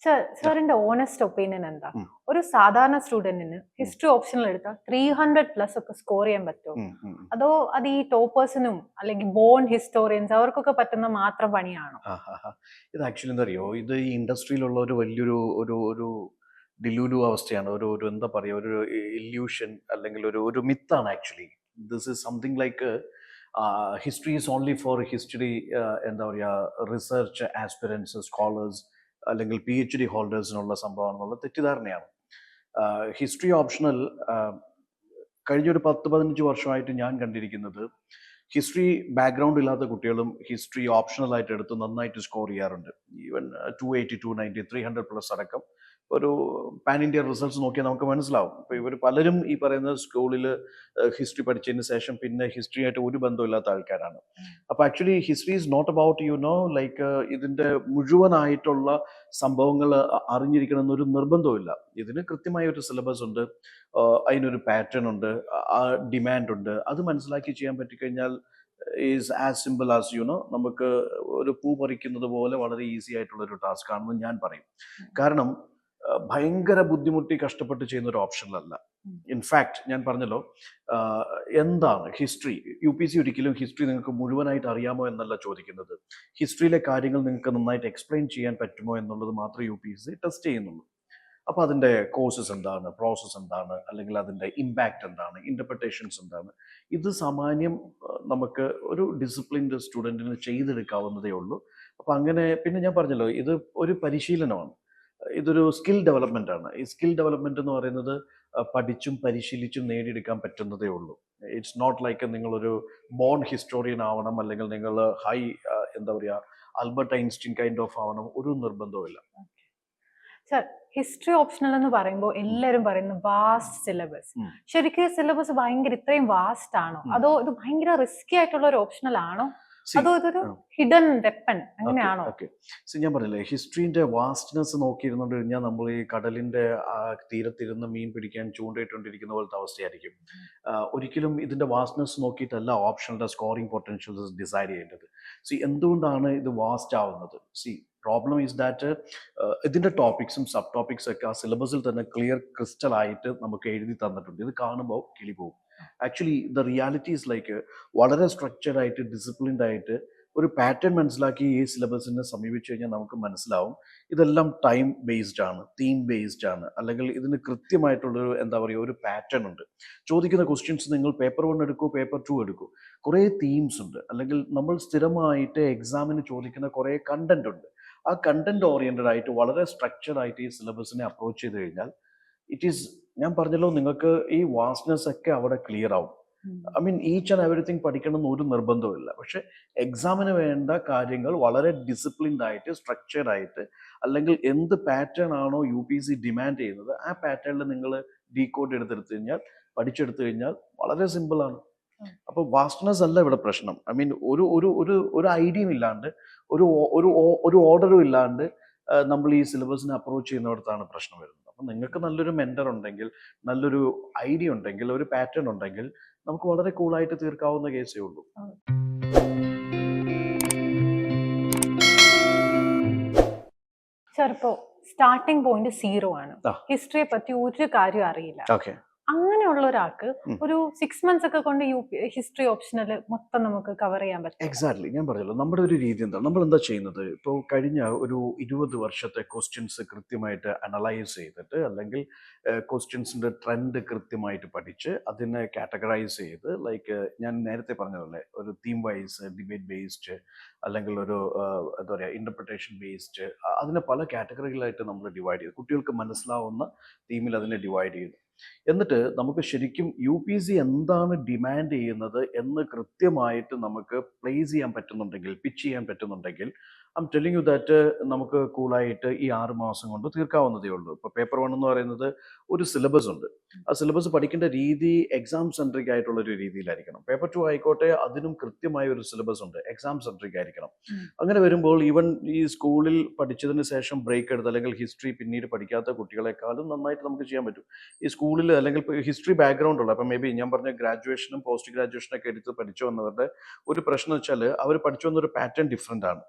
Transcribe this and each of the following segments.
സാറിന്റെ honest opinion എന്താ? ഉം, ഒരു സാധാരണ സ്റ്റുഡന്റിന് ഉം, ഹിസ്റ്ററി ഓപ്ഷനിൽ എടുത്താൽ 300+ ഒക്കെ സ്കോർ ചെയ്യാൻ പറ്റുമോ? ഉം, ഉം. അതോ അത് ഈ ടോപ്പേഴ്സിനും അല്ലെങ്കിൽ ബോൺ ഹിസ്റ്റോറിയൻസ് അവർക്കൊക്കെ പറ്റുന്ന മാത്രം പണിയാണോ? ആ, ആ, ആ. ഇത് ആക്ച്വലി എന്താ അറിയോ, ഇത് ഈ ഇൻഡസ്ട്രിയിലുള്ള ഒരു വലിയൊരു ഒരു ഒരു ഡിലൂലു അവസ്ഥയാണ്. ഒരു ഒരു എന്താ പറയുക, ഒരു ഇല്യൂഷൻ അല്ലെങ്കിൽ ഒരു ഒരു മിത്താണ് actually. This is something like history is only for history, എന്താ പറയുക, റിസർച്ച് ആസ്പിറൻസ്, സ്കോളേഴ്സ് അല്ലെങ്കിൽ PhD ഹോൾഡേഴ്സിനുള്ള സംഭവമാണെന്നുള്ള തെറ്റിദ്ധാരണയാണ്. ഹിസ്റ്ററി ഓപ്ഷണൽ കഴിഞ്ഞൊരു 10-15 വർഷമായിട്ട് ഞാൻ കണ്ടിരിക്കുന്നത്, ഹിസ്റ്ററി ബാക്ക്ഗ്രൗണ്ട് ഇല്ലാത്ത കുട്ടികളും ഹിസ്റ്ററി ഓപ്ഷണലായിട്ട് എടുത്ത് നന്നായിട്ട് സ്കോർ ചെയ്യാറുണ്ട്. ഈവൻ 280, 290, 300+ അടക്കം ഒരു പാൻ ഇന്ത്യ റിസൾട്ട്സ് നോക്കിയാൽ നമുക്ക് മനസ്സിലാവും. ഇപ്പോൾ ഇവർ പലരും ഈ പറയുന്ന സ്കൂളിൽ ഹിസ്റ്ററി പഠിച്ചതിന് ശേഷം പിന്നെ ഹിസ്റ്ററി ആയിട്ട് ഒരു ബന്ധമില്ലാത്ത ആൾക്കാരാണ്. അപ്പോൾ actually history is not about like ഇതിൻ്റെ മുഴുവനായിട്ടുള്ള സംഭവങ്ങൾ അറിഞ്ഞിരിക്കണം എന്നൊരു നിർബന്ധമില്ല. ഇതിന് കൃത്യമായ ഒരു സിലബസ് ഉണ്ട്, അതിനൊരു പാറ്റേൺ ഉണ്ട്, ആ ഡിമാൻഡ് ഉണ്ട്. അത് മനസ്സിലാക്കി ചെയ്യാൻ പറ്റിക്കഴിഞ്ഞാൽ ഈസ് ആസ് സിമ്പിൾ ആസ് നമുക്ക് ഒരു പൂ പറിക്കുന്നത് പോലെ വളരെ ഈസി ആയിട്ടുള്ള ഒരു ടാസ്ക് ആണെന്ന് ഞാൻ പറയും. കാരണം ഭയങ്കര ബുദ്ധിമുട്ടി കഷ്ടപ്പെട്ട് ചെയ്യുന്ന ഒരു ഓപ്ഷനല്ല. ഇൻഫാക്ട് ഞാൻ പറഞ്ഞല്ലോ, എന്താണ് ഹിസ്റ്ററി, UPSC ഒരിക്കലും ഹിസ്റ്ററി നിങ്ങൾക്ക് മുഴുവനായിട്ട് അറിയാമോ എന്നല്ല ചോദിക്കുന്നത്. ഹിസ്റ്ററിയിലെ കാര്യങ്ങൾ നിങ്ങൾക്ക് നന്നായിട്ട് എക്സ്പ്ലെയിൻ ചെയ്യാൻ പറ്റുമോ എന്നുള്ളത് മാത്രമേ UPSC ടെസ്റ്റ് ചെയ്യുന്നുള്ളൂ. അപ്പോൾ അതിൻ്റെ കോഴ്സസ് എന്താണ്, പ്രോസസ്സ് എന്താണ്, അല്ലെങ്കിൽ അതിൻ്റെ ഇമ്പാക്റ്റ് എന്താണ്, ഇൻ്റർപ്രിട്ടേഷൻസ് എന്താണ്, ഇത് സാമാന്യം നമുക്ക് ഒരു ഡിസിപ്ലിൻഡ് സ്റ്റുഡൻറ്റിന് ചെയ്തെടുക്കാവുന്നതേ ഉള്ളൂ. അപ്പോൾ അങ്ങനെ പിന്നെ ഞാൻ പറഞ്ഞല്ലോ, ഇത് ഒരു പരിശീലനമാണ്, ഇതൊരു സ്കിൽ ഡെവലപ്മെൻ്റ് ആണ്. ഈ സ്കിൽ ഡെവലപ്മെൻ്റ് എന്ന് പറയുന്നത് പഠിച്ചും പരിശീലിച്ചും നേടിയെടുക്കാൻ പറ്റുന്നതേ ഉള്ളൂ. ഇറ്റ്സ് നോട്ട് ലൈക്ക് നിങ്ങളൊരു ബോൺ ഹിസ്റ്റോറിയൻ ആവണം, അല്ലെങ്കിൽ നിങ്ങൾ ഹൈ എന്താ പറയുക, ആൽബർട്ട് ഐൻസ്റ്റീൻ കൈൻഡ് ഓഫ് ആവണം, ഒരു നിർബന്ധവുമില്ല. സർ, ഹിസ്റ്ററി ഓപ്ഷണൽ എന്ന് പറയുമ്പോൾ എല്ലാവരും പറയുന്നു വാസ്റ്റ് സിലബസ്. ശരിക്കും സിലബസ് ഭയങ്കര ഇത്രയും വാസ്റ്റ് ആണോ, അതോ ഇത് ഭയങ്കര റിസ്കി ആയിട്ടുള്ള ഒരു ഓപ്ഷണൽ ആണോ, അതോ ഇതൊരു ഹിഡൻ വെപ്പൺ അങ്ങനെയാണോ? ഞാൻ പറഞ്ഞില്ലേ, ഹിസ്റ്ററിന്റെ വാസ്റ്റ്നെസ് നോക്കിയിരുന്നോണ്ട് കഴിഞ്ഞാൽ നമ്മൾ ഈ കടലിന്റെ തീരത്തിരുന്ന് മീൻ പിടിക്കാൻ ചൂണ്ടയിട്ടുകൊണ്ടിരിക്കുന്ന പോലത്തെ അവസ്ഥയായിരിക്കും. ഒരിക്കലും ഇതിന്റെ വാസ്റ്റ്നെസ് നോക്കിയിട്ടല്ല ഓപ്ഷണലിന്റെ സ്കോറിംഗ് പൊട്ടൻഷ്യൽസ് ഡിസൈഡ് ചെയ്യേണ്ടത്. എന്തുകൊണ്ടാണ് ഇത് വാസ്റ്റ് ആവുന്നത്? പ്രോബ്ലം ഈസ് ദാറ്റ് ഇതിൻ്റെ ടോപ്പിക്സും സബ് ടോപ്പിക്സും ഒക്കെ ആ സിലബസിൽ തന്നെ ക്ലിയർ ക്രിസ്റ്റൽ ആയിട്ട് നമുക്ക് എഴുതി തന്നിട്ടുണ്ട്. ഇത് കാണുമ്പോൾ കിളി പോകും. Actually the reality is like വളരെ സ്ട്രക്ചർഡ് ആയിട്ട് ഡിസിപ്ലിൻഡ് ആയിട്ട് ഒരു പാറ്റേൺ മനസ്സിലാക്കി ഈ സിലബസിനെ സമീപിച്ചു കഴിഞ്ഞാൽ നമുക്ക് മനസ്സിലാവും ഇതെല്ലാം ടൈം ബേസ്ഡ് ആണ്, തീം ബേസ്ഡ് ആണ്, അല്ലെങ്കിൽ ഇതിന് കൃത്യമായിട്ടുള്ളൊരു എന്താ പറയുക, ഒരു പാറ്റേൺ ഉണ്ട്. ചോദിക്കുന്ന ക്വസ്റ്റ്യൻസ് നിങ്ങൾ പേപ്പർ 1 എടുക്കൂ, പേപ്പർ 2 എടുക്കൂ, കുറേ തീംസ് ഉണ്ട്, അല്ലെങ്കിൽ നമ്മൾ സ്ഥിരമായിട്ട് എക്സാമിന് ചോദിക്കുന്ന കുറേ കണ്ടന്റ് ഉണ്ട്. ആ കണ്ടന്റ് ഓറിയന്റഡ് ആയിട്ട് വളരെ സ്ട്രക്ചർഡ് ആയിട്ട് ഈ സിലബസിനെ അപ്രോച്ച് ചെയ്ത് കഴിഞ്ഞാൽ ഇറ്റ് ഈസ്, ഞാൻ പറഞ്ഞല്ലോ, നിങ്ങൾക്ക് ഈ വാസ്റ്റ്നെസ് ഒക്കെ അവിടെ ക്ലിയർ ആവും. I mean each and everything പഠിക്കണം എന്ന് ഒരു നിർബന്ധമില്ല. പക്ഷെ എക്സാമിന് വേണ്ട കാര്യങ്ങൾ വളരെ ഡിസിപ്ലിൻഡ് ആയിട്ട്, സ്ട്രക്ചർഡ് ആയിട്ട്, അല്ലെങ്കിൽ എന്ത് പാറ്റേൺ ആണോ UPSC ഡിമാൻഡ് ചെയ്യുന്നത് ആ പാറ്റേണിൽ നിങ്ങൾ ഡീകോഡ് എടുത്തെടുത്തു കഴിഞ്ഞാൽ, പഠിച്ചെടുത്തു കഴിഞ്ഞാൽ വളരെ സിമ്പിളാണ്. അപ്പോൾ വാസ്റ്റ്നെസ് അല്ല ഇവിടെ പ്രശ്നം. ഐ മീൻ ഒരു ഒരു ഒരു ഒരു ഐഡിയയും ഇല്ലാണ്ട്, ഒരു ഒരു ഒരു ഓർഡറും ഇല്ലാണ്ട് നമ്മൾ ഈ സിലബസിനെ അപ്രോച്ച് ചെയ്യുന്നിടത്താണ് പ്രശ്നം വരുന്നത്. അപ്പം നിങ്ങൾക്ക് നല്ലൊരു മെന്റർ ഉണ്ടെങ്കിൽ, നല്ലൊരു ഐഡിയ ഉണ്ടെങ്കിൽ, ഒരു പാറ്റേൺ ഉണ്ടെങ്കിൽ നമുക്ക് വളരെ കൂളായിട്ട് തീർക്കാവുന്ന കേസേ ഉള്ളൂ. സർ, ഇപ്പോ സ്റ്റാർട്ടിംഗ് പോയിന്റ് 0 ആണ്, ഹിസ്റ്ററിയെ പറ്റി ഒരു കാര്യം അറിയില്ല. അങ്ങനെയുള്ള ഒരാൾക്ക് ഒരു 6 months ഒക്കെ കൊണ്ട് ഹിസ്റ്ററി ഓപ്ഷണൽ മൊത്തം നമുക്ക് കവർ ചെയ്യാൻ പറ്റും? എക്സാക്ട്ലി, ഞാൻ പറഞ്ഞല്ലോ, നമ്മുടെ ഒരു രീതി എന്താണ്, നമ്മൾ എന്താ ചെയ്യുന്നത്, ഇപ്പോൾ കഴിഞ്ഞ ഒരു 20 വർഷത്തെ ക്വസ്റ്റ്യൻസ് കൃത്യമായിട്ട് അനലൈസ് ചെയ്തിട്ട്, അല്ലെങ്കിൽ ക്വസ്റ്റ്യൻസിൻ്റെ ട്രെൻഡ് കൃത്യമായിട്ട് പഠിച്ച് അതിനെ കാറ്റഗറൈസ് ചെയ്ത്, ലൈക്ക് ഞാൻ നേരത്തെ പറഞ്ഞതല്ലേ, ഒരു തീം വൈസ്, ഡിബേറ്റ് ബേസ്ഡ്, അല്ലെങ്കിൽ ഒരു എന്താ പറയുക, ഇൻ്റർപ്രിട്ടേഷൻ ബേസ്ഡ്, അതിനെ പല കാറ്റഗറികളായിട്ട് നമ്മൾ ഡിവൈഡ് ചെയ്തു, കുട്ടികൾക്ക് മനസ്സിലാവുന്ന തീമിൽ അതിനെ ഡിവൈഡ് ചെയ്തു. എന്നിട്ട് നമുക്ക് ശരിക്കും UPSC എന്താണ് ഡിമാൻഡ് ചെയ്യുന്നത് എന്ന് കൃത്യമായിട്ട് നമുക്ക് പ്ലേസ് ചെയ്യാൻ പറ്റുന്നുണ്ടെങ്കിൽ, പിച്ച് ചെയ്യാൻ പറ്റുന്നുണ്ടെങ്കിൽ, ഐം ടെല്ലിങ് യു ദാറ്റ് നമുക്ക് കൂളായിട്ട് ഈ 6 മാസം കൊണ്ട് തീർക്കാവുന്നതേ ഉള്ളൂ. ഇപ്പോൾ പേപ്പർ 1 എന്ന് പറയുന്നത് ഒരു സിലബസ് ഉണ്ട്. ആ സിലബസ് പഠിക്കേണ്ട രീതി എക്സാം സെൻട്രിക് ആയിട്ടുള്ള ഒരു രീതിയിലായിരിക്കണം. പേപ്പർ 2 ആയിക്കോട്ടെ, അതിനും കൃത്യമായ ഒരു സിലബസ് ഉണ്ട്, എക്സാം സെൻട്രിക് ആയിരിക്കണം. അങ്ങനെ വരുമ്പോൾ ഈവൻ ഈ സ്കൂളിൽ പഠിച്ചതിന് ശേഷം ബ്രേക്ക് എടുത്ത്, അല്ലെങ്കിൽ ഹിസ്റ്ററി പിന്നീട് പഠിക്കാത്ത കുട്ടികളെക്കാളും നന്നായിട്ട് നമുക്ക് ചെയ്യാൻ പറ്റും. ഈ സ്കൂളിൽ അല്ലെങ്കിൽ ഹിസ്റ്ററി ബാക്ക്ഗ്രൗണ്ട് ഉള്ള, അപ്പം മേ ബി ഞാൻ പറഞ്ഞ ഗ്രാജുവേഷനും പോസ്റ്റ് ഗ്രാജുവേഷനൊക്കെ എടുത്ത് പഠിച്ചു വന്നവരുടെ ഒരു പ്രശ്നം വെച്ചാൽ അവർ പഠിച്ചു വന്നൊരു പാറ്റേൺ ഡിഫറെൻ്റ് ആണ്.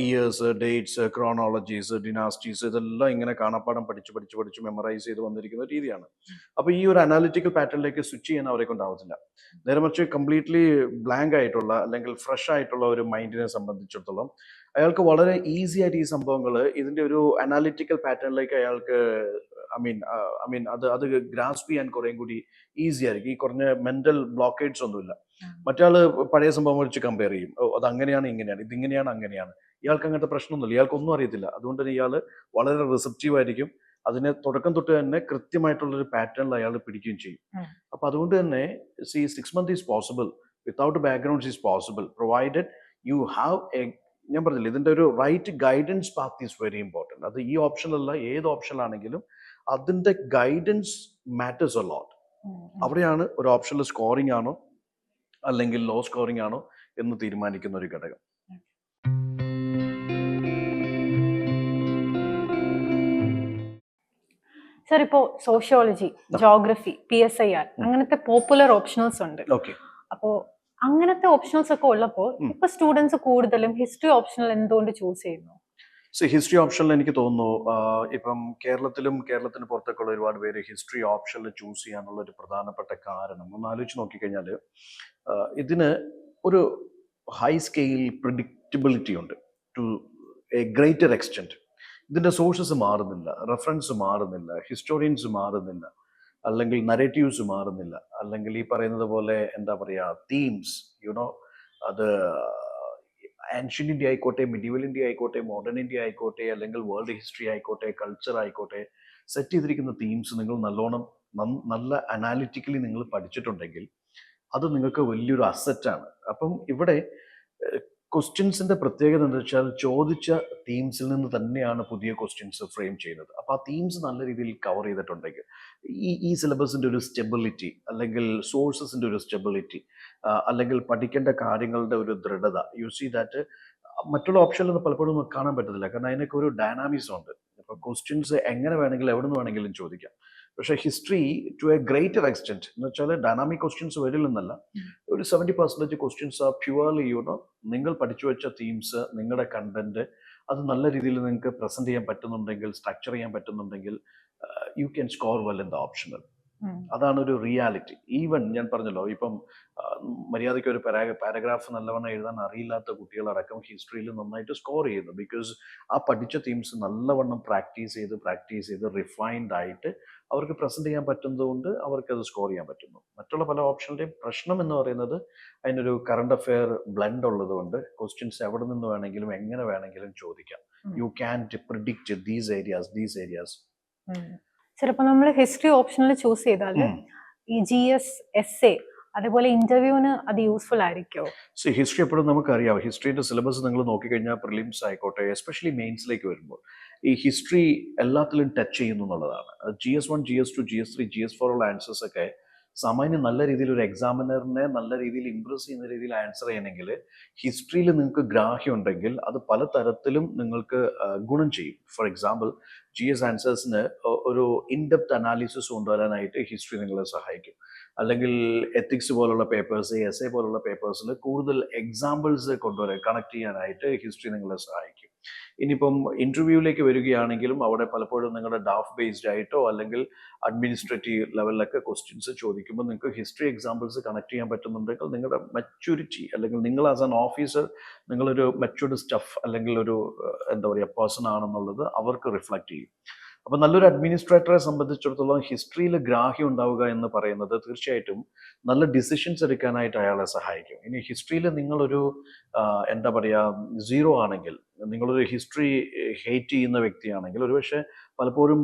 ഇയേഴ്സ്, ഡേറ്റ്സ്, ക്രോണോളജീസ്, ഡിനാസ്റ്റീസ് ഇതെല്ലാം ഇങ്ങനെ കാണാപ്പാടം പഠിച്ച് മെമ്മറൈസ് ചെയ്ത് വന്നിരിക്കുന്ന രീതിയാണ്. അപ്പോൾ ഈ ഒരു അനാലിറ്റിക്കൽ പാറ്റേണിലേക്ക് സ്വിച്ച് ചെയ്യാൻ അവരെ കൊണ്ടാവത്തില്ല. നേരെ മറിച്ച് കംപ്ലീറ്റ്ലി ബ്ലാങ്ക് ആയിട്ടുള്ള അല്ലെങ്കിൽ ഫ്രഷ് ആയിട്ടുള്ള ഒരു മൈൻഡിനെ സംബന്ധിച്ചിടത്തോളം അയാൾക്ക് വളരെ ഈസി ആയിട്ട് ഈ സംഭവങ്ങൾ ഇതിന്റെ ഒരു അനാലിറ്റിക്കൽ പാറ്റേണിലേക്ക് അയാൾക്ക് അത് ഗ്രാസ്പ് ചെയ്യാൻ കുറേം കൂടി ഈസി ആയിരിക്കും. ഈ കുറഞ്ഞ മെന്റൽ ബ്ലോക്കേഡ്സ് ഒന്നുമില്ല. മറ്റാള് പഴയ സംഭവം വെച്ച് കമ്പയർ ചെയ്യും. അത് അങ്ങനെയാണ് ഇങ്ങനെയാണ്, ഇതിങ്ങനെയാണ് അങ്ങനെയാണ്. ഇയാൾക്ക് അങ്ങനത്തെ പ്രശ്നമൊന്നുമില്ല, ഇയാൾക്കൊന്നും അറിയത്തില്ല. അതുകൊണ്ട് തന്നെ ഇയാൾ വളരെ റിസപ്റ്റീവ് ആയിരിക്കും. അതിനെ തുടക്കം തൊട്ട് തന്നെ കൃത്യമായിട്ടുള്ളൊരു പാറ്റേണിൽ അയാൾ പിടിക്കുകയും ചെയ്യും. അപ്പൊ അതുകൊണ്ട് തന്നെ 6 months is possible, without backgrounds is possible, provided you have a, ഞാൻ പറഞ്ഞില്ല, ഇതിന്റെ ഒരു right guidance path is very important. അത് ഈ ഓപ്ഷനല്ല, ഏത് ഓപ്ഷനിലാണെങ്കിലും അതിന്റെ ഗൈഡൻസ് മാറ്റേഴ്സ് എ ലോട്ട്. അവിടെയാണ് ഒരു ഓപ്ഷനിൽ സ്കോറിംഗ് ആണോ അല്ലെങ്കിൽ ലോ സ്കോറിംഗ് ആണോ എന്ന് തീരുമാനിക്കുന്ന ഒരു ഘടകം. സർ, ഇപ്പോ സോഷ്യോളജി, ജോഗ്രഫി, PSIR അങ്ങനത്തെ പോപ്പുലർ ഓപ്ഷണൽസ് ഉണ്ട്. ഓക്കെ. അപ്പോ അങ്ങനത്തെ ഓപ്ഷണൽസ് ഒക്കെ ഉള്ളപ്പോൾ ഇപ്പൊ സ്റ്റുഡൻസ് കൂടുതലും ഹിസ്റ്ററി ഓപ്ഷണൽ എന്തുകൊണ്ട് ചൂസ് ചെയ്യുന്നു? ഹിസ്റ്ററി ഓപ്ഷനിൽ എനിക്ക് തോന്നുന്നു ഇപ്പം കേരളത്തിന് പുറത്തൊക്കെ ഉള്ള ഒരുപാട് പേര് ഹിസ്റ്ററി ഓപ്ഷനിൽ ചൂസ് ചെയ്യാനുള്ള ഒരു പ്രധാനപ്പെട്ട കാരണം ഒന്ന് ആലോചിച്ച് നോക്കിക്കഴിഞ്ഞാൽ ഇതിന് ഒരു ഹൈ സ്കെയിൽ പ്രിഡിക്റ്റബിലിറ്റി ഉണ്ട് ടു എ ഗ്രേറ്റർ എക്സ്റ്റെൻറ്റ്. ഇതിന്റെ സോഴ്സസ് മാറുന്നില്ല, റെഫറൻസ് മാറുന്നില്ല, ഹിസ്റ്റോറിയൻസ് മാറുന്നില്ല, അല്ലെങ്കിൽ നരേറ്റീവ്സ് മാറുന്നില്ല, അല്ലെങ്കിൽ ഈ പറയുന്നത് പോലെ എന്താ പറയുക, തീംസ് അത് ആൻഷ്യൻ ഇന്ത്യ ആയിക്കോട്ടെ, മിഡീവൽ ഇന്ത്യ ആയിക്കോട്ടെ, മോഡേൺ ഇന്ത്യ ആയിക്കോട്ടെ, അല്ലെങ്കിൽ വേൾഡ് ഹിസ്റ്ററി ആയിക്കോട്ടെ, കൾച്ചർ ആയിക്കോട്ടെ, സെറ്റ് ചെയ്തിരിക്കുന്ന തീംസ് നിങ്ങൾ നല്ലോണം നല്ല അനാലിറ്റിക്കലി നിങ്ങൾ പഠിച്ചിട്ടുണ്ടെങ്കിൽ അത് നിങ്ങൾക്ക് വലിയൊരു അസറ്റാണ്. അപ്പം ഇവിടെ ക്വസ്റ്റ്യൻസിന്റെ പ്രത്യേകത എന്താ വെച്ചാൽ ചോദിച്ച തീംസിൽ നിന്ന് തന്നെയാണ് പുതിയ ക്വസ്റ്റ്യൻസ് ഫ്രെയിം ചെയ്യുന്നത്. അപ്പോൾ ആ തീംസ് നല്ല രീതിയിൽ കവർ ചെയ്തിട്ടുണ്ടെങ്കിൽ ഈ സിലബസിന്റെ ഒരു സ്റ്റെബിലിറ്റി, അല്ലെങ്കിൽ സോഴ്സസിന്റെ ഒരു സ്റ്റെബിലിറ്റി, അല്ലെങ്കിൽ പഠിക്കേണ്ട കാര്യങ്ങളുടെ ഒരു ദൃഢത, യു സീ ദാറ്റ് മറ്റുള്ള ഓപ്ഷനിലൊന്നും പലപ്പോഴും കാണാൻ പറ്റത്തില്ല. കാരണം അതിനൊക്കെ ഒരു ഡൈനാമിക്സ് ഉണ്ട്. ഇപ്പൊ ക്വസ്റ്റ്യൻസ് എങ്ങനെ വേണമെങ്കിലും എവിടെ നിന്ന് വേണമെങ്കിലും ചോദിക്കാം. പക്ഷേ history to a greater extent എന്ന് വെച്ചാൽ ഡൈനാമിക് ക്വസ്റ്റ്യൻസ് വരില്ലെന്നല്ല, ഒരു 70% ക്വസ്റ്റ്യൻസ് ആർ പ്യുവർലി നിങ്ങൾ പഠിച്ചു വെച്ച തീംസ്, നിങ്ങളുടെ കണ്ടന്റ് അത് നല്ല രീതിയിൽ നിങ്ങൾക്ക് പ്രസന്റ് ചെയ്യാൻ പറ്റുന്നുണ്ടെങ്കിൽ, സ്ട്രക്ചർ ചെയ്യാൻ പറ്റുന്നുണ്ടെങ്കിൽ you can score well in the optional. അതാണ് ഒരു റിയാലിറ്റി. ഈവൻ ഞാൻ പറഞ്ഞല്ലോ, ഇപ്പം മര്യാദയ്ക്ക് ഒരു പാരഗ്രാഫ് നല്ലവണ്ണം എഴുതാൻ അറിയില്ലാത്ത കുട്ടികളടക്കം ഹിസ്റ്ററിയിൽ നന്നായിട്ട് സ്കോർ ചെയ്യുന്നു. ബിക്കോസ് ആ പഠിച്ച തീംസ് നല്ലവണ്ണം പ്രാക്ടീസ് ചെയ്ത് റിഫൈൻഡ് ആയിട്ട് അവർക്ക് പ്രസന്റ് ചെയ്യാൻ പറ്റുന്നതുകൊണ്ട് അവർക്ക് അത് സ്കോർ ചെയ്യാൻ പറ്റുന്നു. മറ്റുള്ള പല ഓപ്ഷൻ്റെയും പ്രശ്നം എന്ന് പറയുന്നത് അതിനൊരു കറണ്ട് അഫെയർ ബ്ലെൻഡ് ഉള്ളതുകൊണ്ട് ക്വസ്റ്റ്യൻസ് എവിടെ നിന്ന് വേണമെങ്കിലും എങ്ങനെ വേണമെങ്കിലും ചോദിക്കാം. You can predict these areas. ചിലപ്പോൾ നമ്മൾ ഹിസ്റ്ററി ഓപ്ഷനിൽ ചൂസ് ചെയ്താൽ ഈ GS, SA അതേപോലെ ഇന്റർവ്യൂവിന് അത് യൂസ്ഫുൾ ആയിരിക്കുമോ? ഹിസ്റ്ററി എപ്പോഴും നമുക്കറിയാം. ഹിസ്റ്ററിന്റെ സിലബസ് നിങ്ങൾ നോക്കിക്കഴിഞ്ഞാൽ പ്രിലിംസ് ആയിക്കോട്ടെ, എസ്പെഷ്യലി മെയിൻസിലേക്ക് വരുമ്പോൾ ഈ ഹിസ്റ്ററി എല്ലാത്തിലും ടച്ച് ചെയ്യുന്നു എന്നുള്ളതാണ്. GS1, GS2, GS3, GS4 ഉള്ള ആൻസേഴ്സ് ഒക്കെ സാമാന്യം നല്ല രീതിയിൽ ഒരു എക്സാമിനറിനെ നല്ല രീതിയിൽ ഇംപ്രസ് ചെയ്യുന്ന രീതിയിൽ ആൻസർ ചെയ്യണമെങ്കിൽ ഹിസ്റ്ററിയിൽ നിങ്ങൾക്ക് ഗ്രാഹ്യം ഉണ്ടെങ്കിൽ അത് പല തരത്തിലും നിങ്ങൾക്ക് ഗുണം ചെയ്യും. ഫോർ എക്സാമ്പിൾ, GS ആൻസേഴ്സിന് ഒരു ഇൻഡെപ്ത് അനാലിസിസ് കൊണ്ടുവരാനായിട്ട് ഹിസ്റ്ററി നിങ്ങളെ സഹായിക്കും. അല്ലെങ്കിൽ എത്തിക്സ് പോലുള്ള പേപ്പേഴ്സ്, SA പോലുള്ള പേപ്പേഴ്സിൽ കൂടുതൽ എക്സാമ്പിൾസ് കൊണ്ടുവരാൻ, കണക്ട് ചെയ്യാനായിട്ട് ഹിസ്റ്ററി നിങ്ങളെ സഹായിക്കും. ഇനിയിപ്പം ഇന്റർവ്യൂവിലേക്ക് വരികയാണെങ്കിലും അവിടെ പലപ്പോഴും നിങ്ങളുടെ ഡാഫ് ബേസ്ഡ് ആയിട്ടോ അല്ലെങ്കിൽ അഡ്മിനിസ്ട്രേറ്റീവ് ലെവലിലൊക്കെ ക്വസ്റ്റ്യൻസ് ചോദിക്കുമ്പോൾ നിങ്ങൾക്ക് ഹിസ്റ്ററി എക്സാമ്പിൾസ് കണക്ട് ചെയ്യാൻ പറ്റുന്നുണ്ടെങ്കിൽ നിങ്ങളുടെ മെച്യൂരിറ്റി, അല്ലെങ്കിൽ നിങ്ങൾ ആസ് ആൻ ഓഫീസർ നിങ്ങളൊരു മെച്യൂർഡ് സ്റ്റഫ് അല്ലെങ്കിൽ ഒരു എന്താ പറയുക പേഴ്സൺ ആണെന്നുള്ളത് അവർക്ക് റിഫ്ലക്ട് ചെയ്യും. അപ്പൊ നല്ലൊരു അഡ്മിനിസ്ട്രേറ്ററെ സംബന്ധിച്ചിടത്തോളം ഹിസ്റ്ററിയിൽ ഗ്രാഹ്യം ഉണ്ടാവുക എന്ന് പറയുന്നത് തീർച്ചയായിട്ടും നല്ല ഡിസിഷൻസ് എടുക്കാനായിട്ട് അയാളെ സഹായിക്കും. ഇനി ഹിസ്റ്ററിയിൽ നിങ്ങളൊരു എന്താ പറയുക 0 ആണെങ്കിൽ, നിങ്ങളൊരു ഹിസ്റ്ററി ഹേറ്റ് ചെയ്യുന്ന വ്യക്തിയാണെങ്കിൽ ഒരുപക്ഷെ പലപ്പോഴും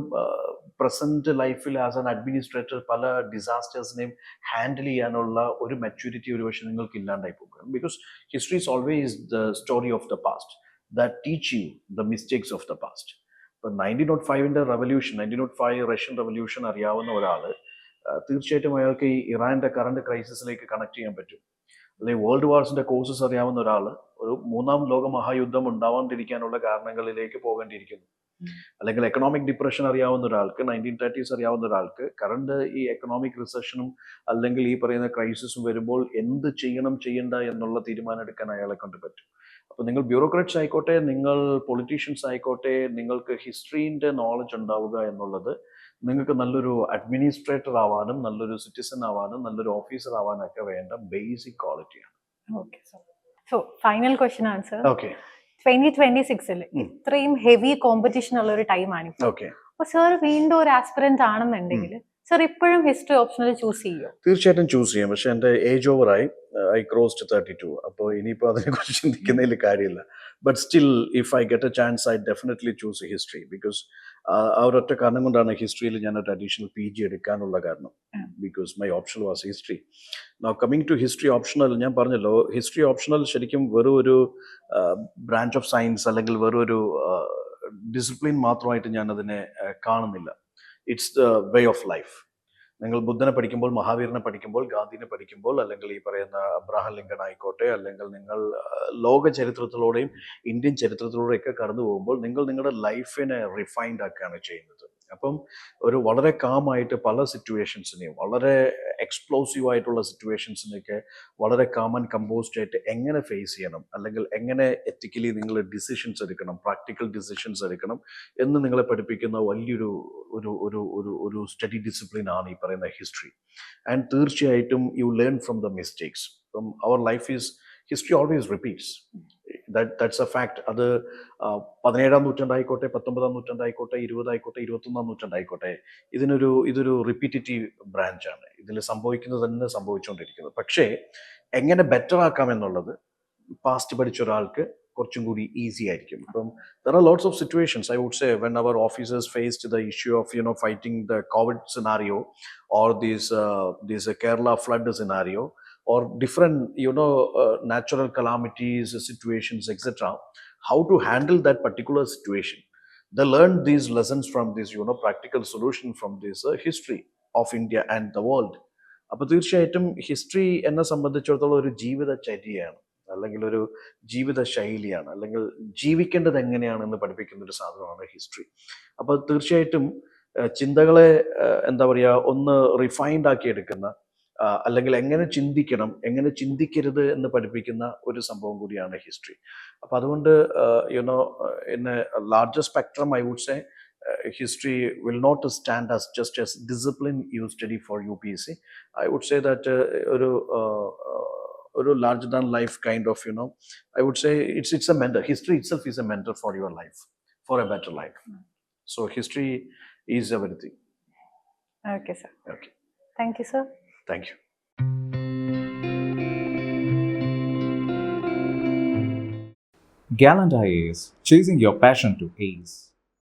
പ്രസന്റ് ലൈഫിൽ ആസ് ആൻ അഡ്മിനിസ്ട്രേറ്റർ പല ഡിസാസ്റ്റേഴ്സിനെയും ഹാൻഡിൽ ചെയ്യാനുള്ള ഒരു മെച്യൂരിറ്റി ഒരുപക്ഷെ നിങ്ങൾക്ക് ഇല്ലാണ്ടായി പോകും. Because history is always the story of the past that teach you the mistakes of the past. ഇപ്പം 1905 റവല്യൂഷൻ, 1905 റഷ്യൻ റവല്യൂഷൻ അറിയാവുന്ന ഒരാൾ തീർച്ചയായിട്ടും അയാൾക്ക് ഈ ഇറാന്റെ കറണ്ട് ക്രൈസിസിലേക്ക് കണക്ട് ചെയ്യാൻ പറ്റും. അല്ലെങ്കിൽ വേൾഡ് വാർസിന്റെ കോസസ് അറിയാവുന്ന ഒരാൾ ഒരു 3ാം ലോക മഹായുദ്ധം ഉണ്ടാവാണ്ടിരിക്കാനുള്ള കാരണങ്ങളിലേക്ക് പോകേണ്ടിയിരിക്കുന്നു. അല്ലെങ്കിൽ എക്കണോമിക് ഡിപ്രഷൻ അറിയാവുന്ന ഒരാൾക്ക്, 1930s അറിയാവുന്ന ഒരാൾക്ക് കറണ്ട് ഈ എക്കണോമിക് റിസഷനും അല്ലെങ്കിൽ ഈ പറയുന്ന ക്രൈസിസും വരുമ്പോൾ എന്ത് ചെയ്യണം ചെയ്യണ്ട എന്നുള്ള തീരുമാനം എടുക്കാൻ അയാളെ കൊണ്ട് പറ്റും. അപ്പോൾ നിങ്ങൾ ബ്യൂറോക്രാറ്റ്സ് ആയിക്കോട്ടെ, നിങ്ങൾ പൊളിറ്റീഷ്യൻസ് ആയിക്കോട്ടെ, നിങ്ങൾക്ക് ഹിസ്റ്ററീൻ്റെ നോളജ് ഉണ്ടാവുക എന്നുള്ളത് നിങ്ങൾക്ക് നല്ലൊരു അഡ്മിനിസ്ട്രേറ്റർ ആവാനും നല്ലൊരു സിറ്റിസൺ ആവാനും നല്ലൊരു ഓഫീസർ ആവാനൊക്കെ വേണ്ട ബേസിക് ക്വാളിറ്റിയാണ്. Okay sir. So final question answer. Okay 2026 ഇത്രയും ഹെവി കോമ്പറ്റീഷൻ ഉള്ള ഒരു ടൈമാണ്. ഓക്കെ അപ്പൊ സർ വീണ്ടും ഒരു ആസ്പിറന്റ് ആണെന്നുണ്ടെങ്കിൽ സർ ഇപ്പോഴും ഹിസ്റ്ററി ഓപ്ഷണൽ ചൂസ് ചെയ്യോ? തീർച്ചയായിട്ടും ചൂസ് ചെയ്യാം. പക്ഷെ എൻ്റെ ഏജ് ഓവറായി, ഐ ക്രോസ്ഡ് 32. അപ്പോൾ ഇനിയിപ്പോൾ അതിനെക്കുറിച്ച് ചിന്തിക്കുന്നതിൽ കാര്യമില്ല. But still if I get A chance I definitely choose history. Because ആ ഒരൊറ്റ കാരണം കൊണ്ടാണ് ഹിസ്റ്ററിയിൽ ഞാനൊരു അഡീഷണൽ PG എടുക്കാനുള്ള കാരണം. Because my option was history. Now coming to history optional, ഞാൻ പറഞ്ഞല്ലോ ഹിസ്റ്ററി ഓപ്ഷണൽ ശരിക്കും വെറും ഒരു ബ്രാഞ്ച് ഓഫ് സയൻസ് അല്ലെങ്കിൽ വെറും ഒരു ഡിസിപ്ലിൻ മാത്രമായിട്ട് ഞാനതിനെ കാണുന്നില്ല. It's the way of life. നിങ്ങൾ ബുദ്ധനെ പഠിക്കുമ്പോൾ, മഹാവീരനെ പഠിക്കുമ്പോൾ, ഗാന്ധിനെ പഠിക്കുമ്പോൾ, അല്ലെങ്കിൽ ഈ പറയുന്ന അബ്രഹാം ലിങ്കൺ ആയിക്കോട്ടെ, അല്ലെങ്കിൽ നിങ്ങൾ ലോക ചരിത്രത്തിലൂടെയും ഇന്ത്യൻ ചരിത്രത്തിലൂടെയൊക്കെ കടന്നു പോകുമ്പോൾ നിങ്ങൾ നിങ്ങളുടെ ലൈഫിനെ റിഫൈൻഡ് ആക്കുകയാണ് ചെയ്യുന്നത്. അപ്പം ഒരു വളരെ കാമായിട്ട് പല സിറ്റുവേഷൻസിനെയും, വളരെ എക്സ്പ്ലോസീവ് ആയിട്ടുള്ള സിറ്റുവേഷൻസിനെയൊക്കെ വളരെ കാം ആൻഡ് കമ്പോസ്ഡ് ആയിട്ട് എങ്ങനെ ഫേസ് ചെയ്യണം, അല്ലെങ്കിൽ എങ്ങനെ എത്തിക്കലി നിങ്ങൾ ഡിസിഷൻസ് എടുക്കണം, പ്രാക്ടിക്കൽ ഡിസിഷൻസ് എടുക്കണം എന്ന് നിങ്ങളെ പഠിപ്പിക്കുന്ന വലിയൊരു ഒരു ഒരു ഒരു ഒരു സ്റ്റഡി ഡിസിപ്ലിൻ ആണ് ഈ പറയുന്ന ഹിസ്റ്ററി. ആൻഡ് തീർച്ചയായിട്ടും you learn from the mistakes. Our life is history always repeats. That's a fact. അത് 17-ാം നൂറ്റാണ്ടായിക്കോട്ടെ, 19-ാം നൂറ്റാണ്ടായിക്കോട്ടെ, 20 ആയിക്കോട്ടെ, 21-ാം നൂറ്റാണ്ടായിക്കോട്ടെ, ഇതൊരു റിപ്പീറ്റേറ്റീവ് ബ്രാഞ്ചാണ്. ഇതിൽ സംഭവിക്കുന്നത് തന്നെ സംഭവിച്ചുകൊണ്ടിരിക്കുന്നത്. പക്ഷേ എങ്ങനെ ബെറ്റർ ആക്കാം എന്നുള്ളത് പാസ്റ്റ് പഠിച്ച ഒരാൾക്ക് കുറച്ചും കൂടി ഈസി ആയിരിക്കും. ഇപ്പം there are lots of situations, I would say, when our officers faced the issue of fighting the COVID scenario, or this Kerala flood scenario, or different natural calamities, situations, etc., how to handle that particular situation. They learned these lessons from this practical solution from this history of India and the world. അപ്പോൾ തീർച്ചയായിട്ടും history എന്നെ സംബന്ധിച്ചിടത്തോളം ഒരു ജീവിതചര്യയാണ്, അല്ലെങ്കിൽ ഒരു ജീവിത ശൈലിയാണ്, അല്ലെങ്കിൽ ജീവിക്കേണ്ടത് എങ്ങനെയാണെന്ന് പഠിപ്പിക്കുന്ന ഒരു സാധനമാണ് ഹിസ്റ്ററി. അപ്പോൾ തീർച്ചയായിട്ടും ചിന്തകളെ എന്താ പറയുക, ഒന്ന് റിഫൈൻഡ് ആക്കി എടുക്കുന്ന, അല്ലെങ്കിൽ എങ്ങനെ ചിന്തിക്കണം, എങ്ങനെ ചിന്തിക്കരുത് എന്ന് പഠിപ്പിക്കുന്ന ഒരു സംഭവം കൂടിയാണ് ഹിസ്റ്ററി. അപ്പം അതുകൊണ്ട് in a larger spectrum I would say history will not stand as just as discipline you study for UPSC. I would say that a larger than life kind of, I would say it's a mentor. History itself is a mentor for your life, for a better life. So history is everything. Okay sir. Okay, thank you sir. Thank you. Gallant IAS, chasing your passion to ace.